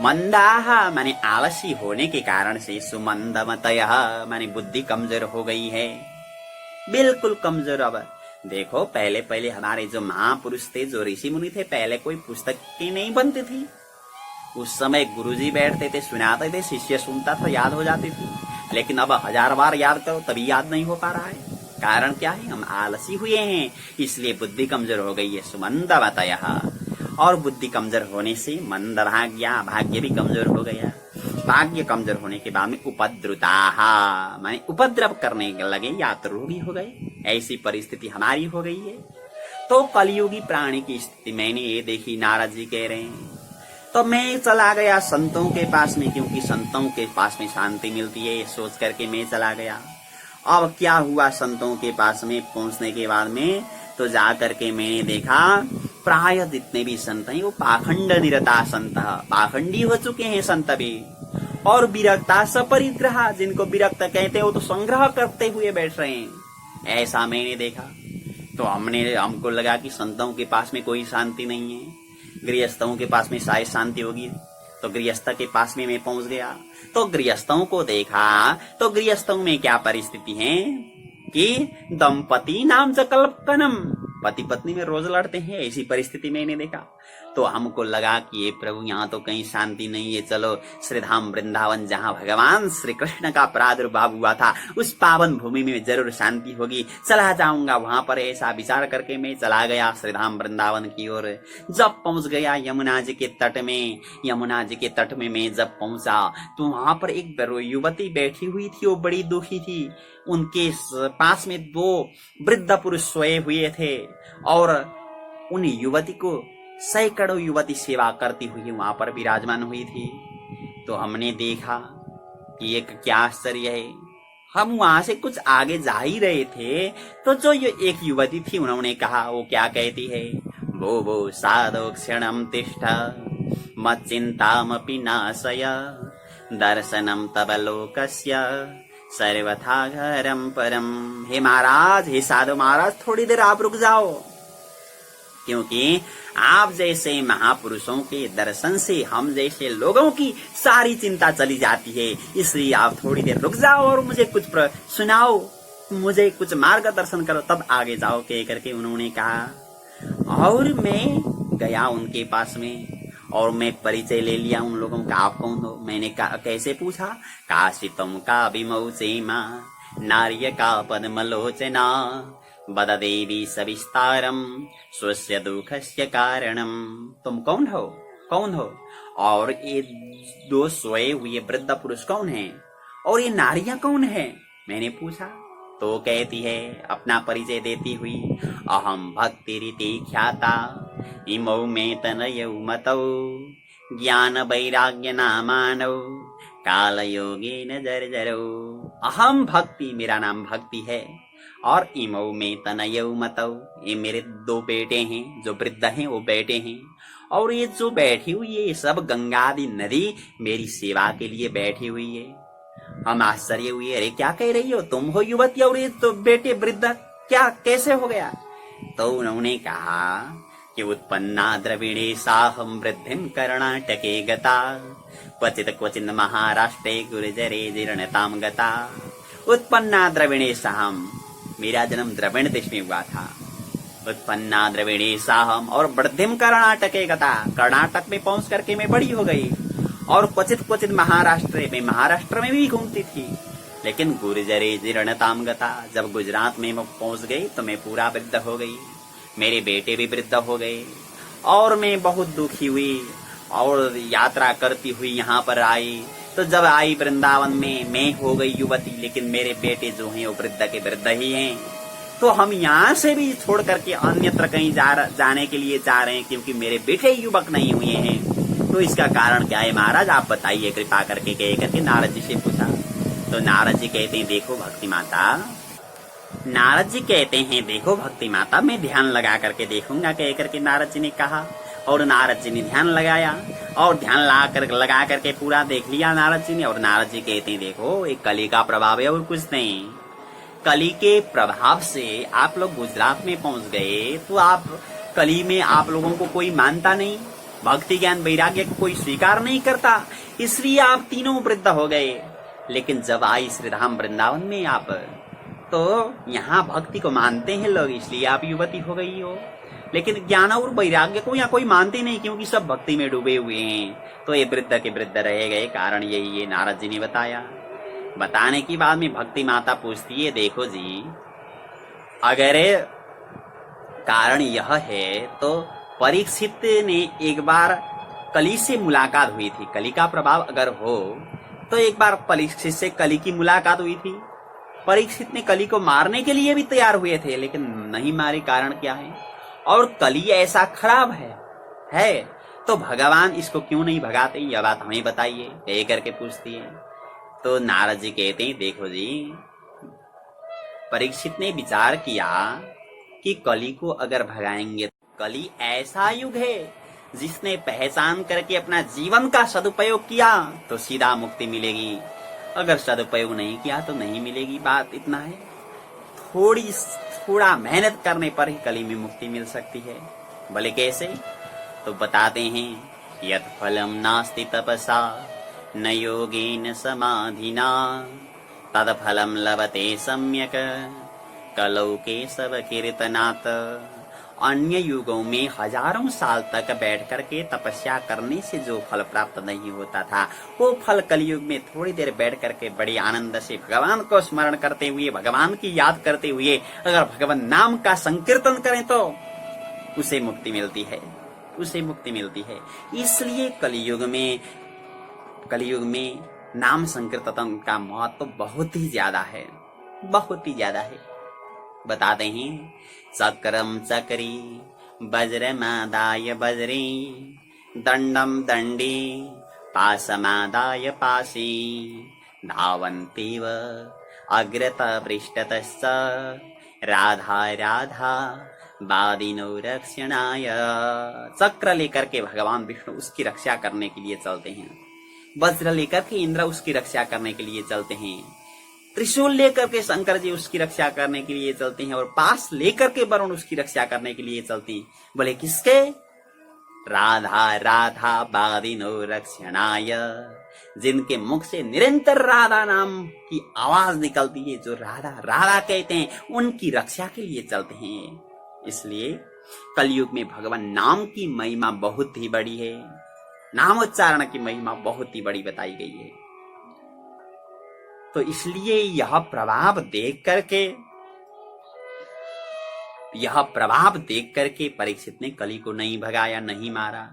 मंदाह माने आलसी होने के कारण से सुमंदमतयः माने बुद्धि कमजोर हो गई है, बिल्कुल कमजोर। अब देखो, पहले पहले हमारे जो महापुरुष थे, जो ऋषि मुनि थे, पहले कोई पुस्तक की नहीं बनती थी। उस समय गुरुजी बैठते थे, सुनाते थे, शिष्य सुनता था, याद हो जाती थी। लेकिन अब 1000 बार याद करो तभी याद नहीं हो पा रहा है। कारण क्या है? हम आलसी हुए हैं, इसलिए बुद्धि कमजोर हो गई है। सुमंदमतयः, और बुद्धि कमजोर होने से मंद भाग्य भी कमजोर हो गया। भाग्य कमजोर होने के बाद में उपद्रुताः माने उपद्रव करने लगे या तो रोगी हो गए। ऐसी परिस्थिति हमारी हो गई है। तो कलयुगी प्राणी की स्थिति मैंने ये देखी। नारद जी कह रहे हैं, तो मैं चला गया संतों के पास में, क्योंकि संतों के पास में शांति मिलती है, ये सोच करके मैं चला गया। अब क्या हुआ, संतों के पास में पहुंचने के बाद में तो जा करके मैंने देखा प्राय जितने भी संत हैं वो पाखंड निरता संत, पाखंडी हो चुके हैं संत भी। और विरक्ता सपरिग्रह, जिनको विरक्त कहते हैं वो तो संग्रह करते हुए बैठ रहे हैं। ऐसा मैंने देखा। तो हमको लगा कि संतों के पास में कोई शांति नहीं है, गृहस्थों के पास में शायद शांति होगी। तो गृहस्थ के पास में मैं पहुंच गया। तो गृहस्थों को देखा तो गृहस्थों में क्या परिस्थिति है कि दंपति नाम च कल्पकनम, पति पत्नी में रोज लड़ते हैं। ऐसी परिस्थिति मैंने देखा। तो हमको लगा कि ये प्रभु, यहाँ तो कहीं शांति नहीं है। चलो श्रीधाम वृंदावन, जहाँ भगवान श्री कृष्ण का प्रादुर्भाव हुआ था, उस पावन भूमि में जरूर शांति होगी, चला जाऊंगा वहां पर। ऐसा विचार करके मैं चला गया श्रीधाम वृंदावन की ओर। जब पहुंच गया यमुना जी के तट में, यमुना जी के तट में मैं जब पहुंचा तो वहां पर एक युवती बैठी हुई थी, वो बड़ी दुखी थी। उनके पास में 2 वृद्ध पुरुष सोए हुए थे और उन युवती को सैकड़ों युवती सेवा करती हुई वहां पर विराजमान हुई थी। तो हमने देखा कि एक क्या आश्चर्य है। हम वहां से कुछ आगे जा ही रहे थे तो जो ये एक युवती थी, उन्होंने कहा, वो क्या कहती है, भो भो साधो क्षणम तिष्ठ मच्चिंतामपि नाशय दर्शनम तव लोकस्य सर्वथा घरम परम। हे महाराज, हे साधु महाराज, थोड़ी देर आप रुक जाओ। क्योंकि आप जैसे महापुरुषों के दर्शन से हम जैसे लोगों की सारी चिंता चली जाती है। इसलिए आप थोड़ी देर रुक जाओ और मुझे कुछ सुनाओ, मुझे कुछ मार्गदर्शन करो, तब आगे जाओ कह करके उन्होंने कहा। और मैं गया उनके पास में और मैं परिचय ले लिया उन लोगों का। आप कौन हो? मैंने कहा, कैसे पूछा? काशितम का विमौचेमा नार्य का पद्मलोचना बद देवी सविस्तारम स्वस्य दुखस्य कारणम। तुम कौन हो? कौन हो? और ये दो सोए हुए वृद्ध पुरुष कौन हैं? और ये नारियां कौन है? मैंने पूछा तो कहती है अपना परिचय देती हुई, अहम भक्ति रीति ख्याता इमौ में तनयौ मतौ ज्ञान वैराग्य नामानौ काल योगे न जर्जरौ। अहम भक्ति, मेरा नाम भक्ति है, और इमौ में तनयौ मतौ, ये मेरे दो बेटे हैं जो वृद्ध हैं, वो बेटे हैं। और ये जो बैठी हुई है ये सब गंगा आदि नदी मेरी सेवा के लिए बैठी हुई है। हम आश्चर्य हुए, अरे क्या कह रही हो? तुम हो युवती और ये तो बेटे वृद्ध, क्या कैसे हो गया? तो उन्होंने कहा कि उत्पन्ना द्रविणे साहम वृद्धिम कर्णाटके गता क्वचित क्वचित महाराष्ट्रे गुर्जरे जीर्णताम गता। उत्पन्ना द्रविणे साहम, मेरा जन्म द्रविण देश में हुआ था। उत्पन्ना द्रविणे साहम, और वृद्धिम कर्णाटके गता, कर्नाटक में पहुंच करके मैं बड़ी हो गई। और क्वचित क्वचित महाराष्ट्र में भी घूमती थी। लेकिन गुर्जरे जीर्णताम गता, जब गुजरात में मैं पहुंच गई तो मैं पूरा वृद्ध हो गई, मेरे बेटे भी वृद्ध हो गए और मैं बहुत दुखी हुई और यात्रा करती हुई यहाँ पर आई। तो जब आई वृंदावन में मैं हो गई युवती, लेकिन मेरे बेटे जो हैं वो वृद्ध के वृद्ध ही हैं। तो हम यहाँ से भी छोड़ करके अन्यत्र कहीं जाने के लिए चाह रहे हैं, क्योंकि मेरे बेटे युवक नहीं हुए हैं। तो इसका कारण क्या है महाराज, आप बताइए कृपा करके, कह करके नारद जी से पूछा। तो नारद जी कहते हैं, देखो भक्ति माता, नारद जी कहते हैं देखो भक्ति माता, मैं ध्यान लगा करके देखूंगा, कह करके नारद जी ने कहा। और नारद जी ने ध्यान लगाया और ध्यान लगा करके पूरा देख लिया नारद जी ने। और नारद जी कहते हैं देखो एक कली का प्रभाव है और कुछ नहीं। कली के प्रभाव से आप लोग गुजरात में पहुंच गए, तो आप कली में आप लोगों को कोई मानता नहीं, भक्ति ज्ञान वैराग्य को कोई स्वीकार नहीं करता, इसलिए आप तीनों वृद्ध हो गए। लेकिन जब आई श्री धाम वृंदावन में आप, तो यहाँ भक्ति को मानते हैं लोग, इसलिए आप युवती हो गई हो। लेकिन ज्ञान और वैराग्य को यहाँ कोई मानते नहीं, क्योंकि सब भक्ति में डूबे हुए हैं। तो ये वृद्ध के वृद्ध रह गए, कारण यही है, नारद जी ने बताया। बताने के बाद में भक्ति माता पूछती है, देखो जी अगर कारण यह है तो परीक्षित ने एक बार कली से मुलाकात हुई थी, कली का प्रभाव अगर हो तो एक बार परीक्षित से कली की मुलाकात हुई थी। परीक्षित ने कली को मारने के लिए भी तैयार हुए थे, लेकिन नहीं मारे, कारण क्या है? और कली ऐसा खराब है तो भगवान इसको क्यों नहीं भगाते, यह बात हमें बताइए, कह करके पूछती है। तो नारद जी कहते हैं, देखो जी परीक्षित ने विचार किया कि कली को अगर भगाएंगे, कली ऐसा युग है जिसने पहचान करके अपना जीवन का सदुपयोग किया तो सीधा मुक्ति मिलेगी, अगर सदुपयोग नहीं किया तो नहीं मिलेगी। बात इतना है, थोड़ा मेहनत करने पर ही कली में मुक्ति मिल सकती है। भले कैसे? तो बताते हैं, यत् फलम नास्ति तपसा न योगेन समाधिना तद फलम लभते सम्यक कलौ केशव कीर्तनात्। अन्य युगों में हजारों साल तक बैठ करके तपस्या करने से जो फल प्राप्त नहीं होता था, वो फल कलयुग में थोड़ी देर बैठ करके बड़े आनंद से भगवान को स्मरण करते हुए, भगवान की याद करते हुए अगर भगवान नाम का संकीर्तन करें तो उसे मुक्ति मिलती है, उसे मुक्ति मिलती है। इसलिए कलयुग में नाम संकीर्तन का महत्व बहुत ही ज्यादा है, बहुत ही ज्यादा है। बताते हैं, चक्रम चक्री वज्रमादाय वज्री दंडम दंडी पाशमादाय पाशी धावन्तीव अग्रत पृष्ठतश्च राधा राधा वादिनो रक्षणाय। चक्र लेकर के भगवान विष्णु उसकी रक्षा करने के लिए चलते हैं, वज्र लेकर के इंद्र उसकी रक्षा करने के लिए चलते हैं, त्रिशूल लेकर के शंकर जी उसकी रक्षा करने के लिए चलते हैं और पास लेकर के वरुण उसकी रक्षा करने के लिए चलती। बोले किसके? राधा राधा बादिनो रक्षणाय, जिनके मुख से निरंतर राधा नाम की आवाज निकलती है, जो राधा राधा कहते हैं, उनकी रक्षा के लिए चलते हैं। इसलिए कलयुग में भगवान नाम की महिमा बहुत ही बड़ी है, नामोच्चारण की महिमा बहुत ही बड़ी बताई गई है। तो इसलिए यह प्रभाव देख करके परीक्षित ने कली को नहीं भगाया, नहीं मारा।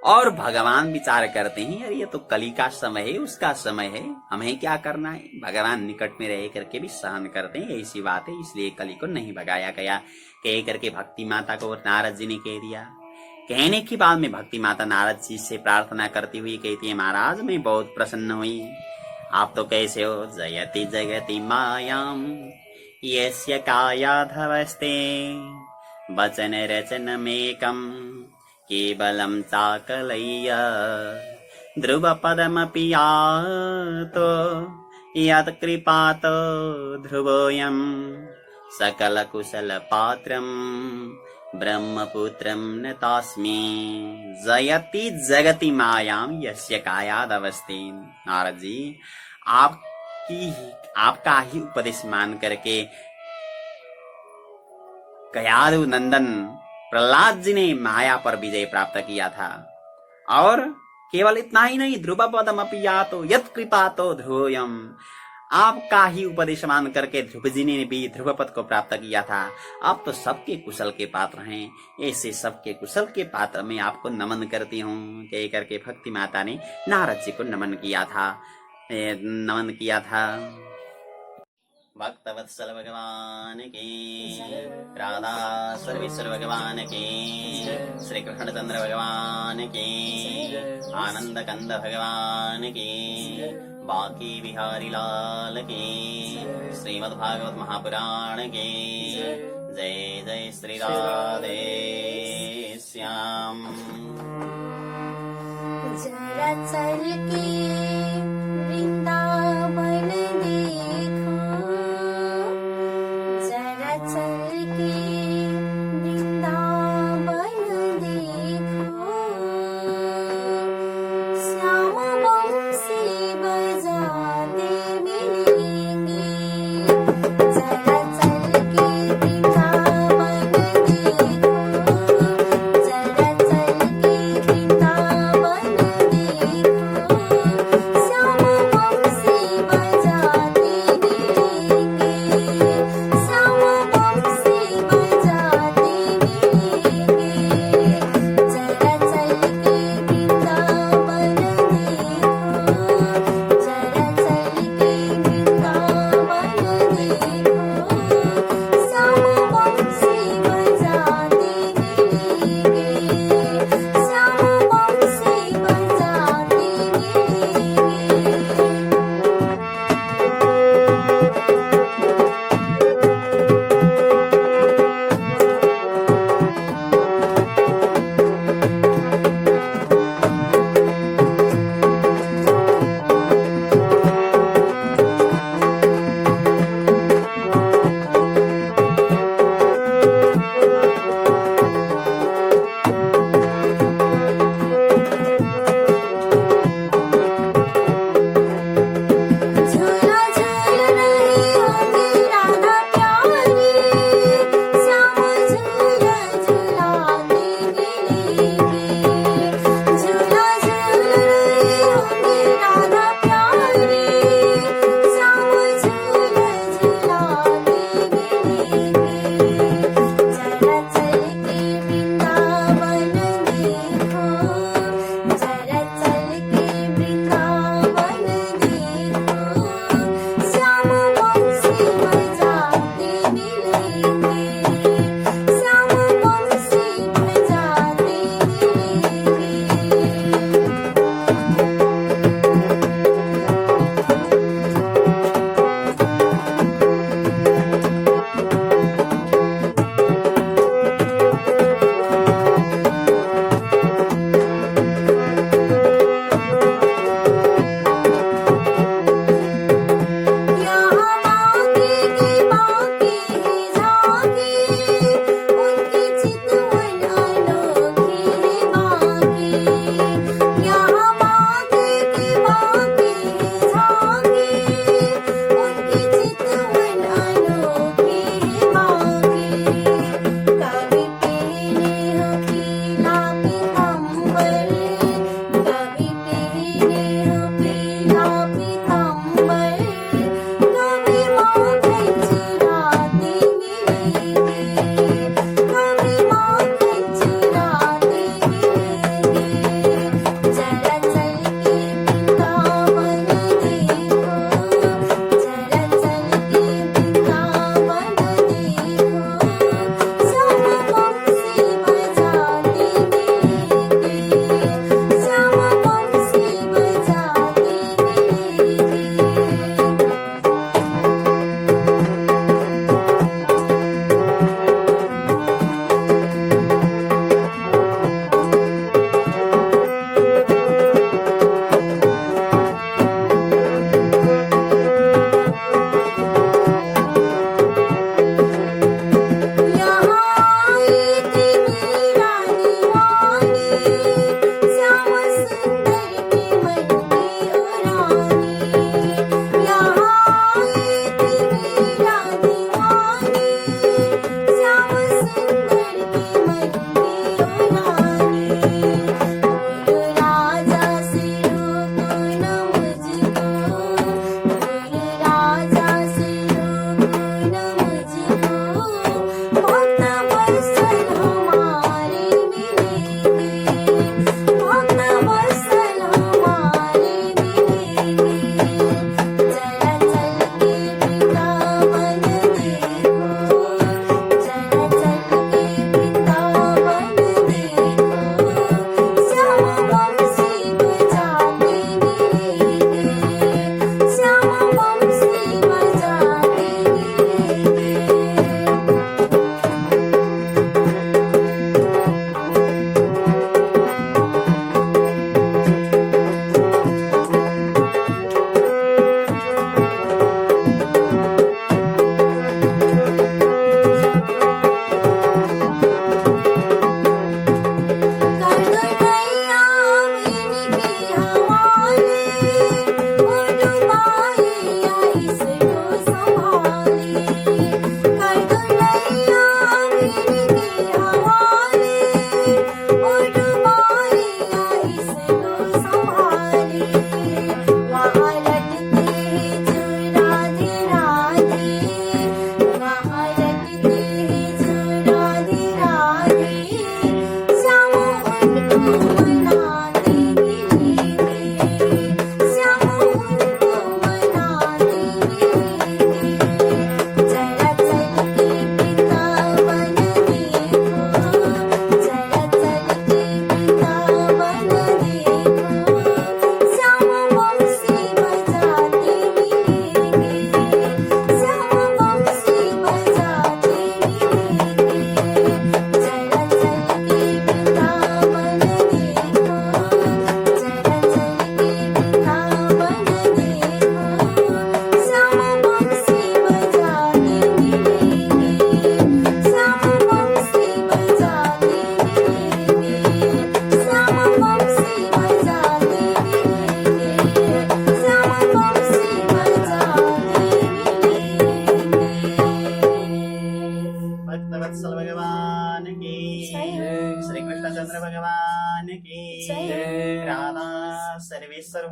और भगवान विचार करते हैं, अरे ये तो कली का समय है, उसका समय है, हमें क्या करना है। भगवान निकट में रह करके भी सहन करते हैं, ऐसी बात है, इसलिए कली को नहीं भगाया गया। कह करके भक्ति माता को नारद जी ने कह दिया। कहने के बाद में भक्ति माता नारद जी से प्रार्थना करती हुई कहती है, महाराज मैं बहुत प्रसन्न हुई, आप तो कैसे हो? जयति जगति मायाम यस्य कायाधवस्ते वचन रचनमेकं केवलं चाकलय्य ध्रुवपदमपि यातो यत्कृपातो ध्रुवोऽयं सकलकुशलपात्रं ब्रह्मपुत्रं नतास्मि। जयति जगति मायाम यस्य कायादवस्थे। नारद जी आपका ही उपदेश मान करके कयादु नंदन प्रहलाद जी ने माया पर विजय प्राप्त किया था। और केवल इतना ही नहीं, ध्रुव पदम अपि यातो यत् कृपातो ध्रुवोऽयं, आपका ही उपदेश मान करके ध्रुव जी ने भी ध्रुव पद को प्राप्त किया था। आप तो सबके कुशल के पात्र हैं, ऐसे सबके कुशल के पात्र में आपको नमन करती हूँ। कह करके भक्ति माता ने नारद जी को नमन किया था। भक्तवत्सल भगवान की, राधा सर्वेश्वर भगवान की, श्री कृष्ण चंद्र भगवान की, आनंद कंद भगवान की, बाकी बिहारी लाल की, श्रीमद् भागवत महापुराण की। जय जय श्री राधे श्याम। जरा चल के वृंदावन देखो, जरा चल के वृंदावन देखो, श्याम बंसी बजाते मिलेंगे। जरा चल के वृंदावन देखो, जरा चल के वृंदावन देखो, श्याम बंसी बजाते मिलेंगे, श्याम बंसी बजाते मिलेंगे। जरा चल के वृंदावन देखो,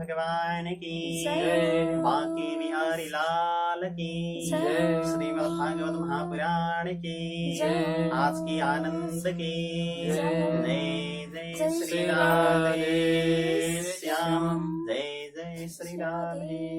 भगवान की जय। बांके बिहारी लाल की जय। श्रीमद् भागवत महापुराण की जय। आज की आनंद की जय। जय जय जय श्री राधे श्याम जय जय श्री राधे।